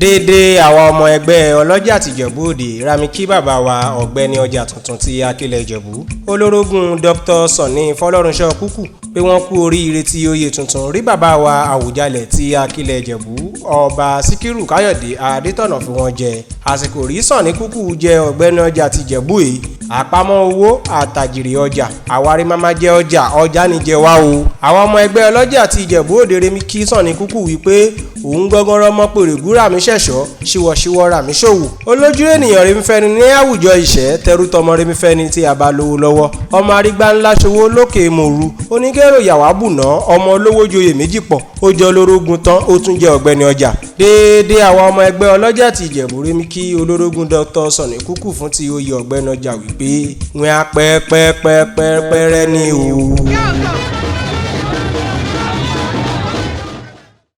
dédé àwa ọmọ ẹgbẹ́ ọlọ́jà àti Ìjẹ̀bú Òde rami kí bàbá wa ọ̀gbẹ́ni ọjà tuntun ti akílẹ̀ Ìjẹ̀bú olórógùn Dr. Sonny fọlọ́runṣọ́ Kuku pé wọ́n kú oríire tí oyè tuntun rí bàbá wa Àwùjalẹ̀ ti akílẹ̀ Ìjẹ̀bú ọba Síkírù Káyọ̀dé Adétọ̀nà fún wọn jẹ àsìkò rí Sonny Kuku jẹ ọ̀gbẹ́ni ọjà àti Ìjẹ̀bú yìí àpamọ́ owó àtàjìrì ọjà àwárí máma jẹ ọjà níjẹ wá o àwọn ọmọ ẹgbẹ́ ọlọ́jà àti Ìjẹ̀bú Òde remi kí Sonny Kuku wípé òun gọ́gọ́rọ́ mọ́ pèrègú ràmí ṣẹ̀ṣọ́ ṣíwọ́ṣíwọ́ ràmí ṣòwò olójú ènìyàn remi fẹ́ni ní àwùjọ ìṣẹ́ tẹrú tọmọ remi fẹ́ni tí a bá lówó lọ́wọ́ ọmọ arígbá ńlá ṣòwò lókè mòru onígẹ̀rọ yàwá bùnà ọmọ olówó joyè méjì pọ̀ ó jọ olórógun tán ó tún jẹ́ ọ̀gbẹ́ni ọjà déédéé àwọn ọmọ ẹgbẹ́ ọlọ́jà àti Ìjẹ̀bú remi kí olórógun Dr. Sonny Kuku fún ti oyè ọ̀gbẹ́ni ọjà wípé wọn á pẹ́ẹ́pẹ́ẹ́pẹ́ẹ́pẹ́rẹ́ ní o.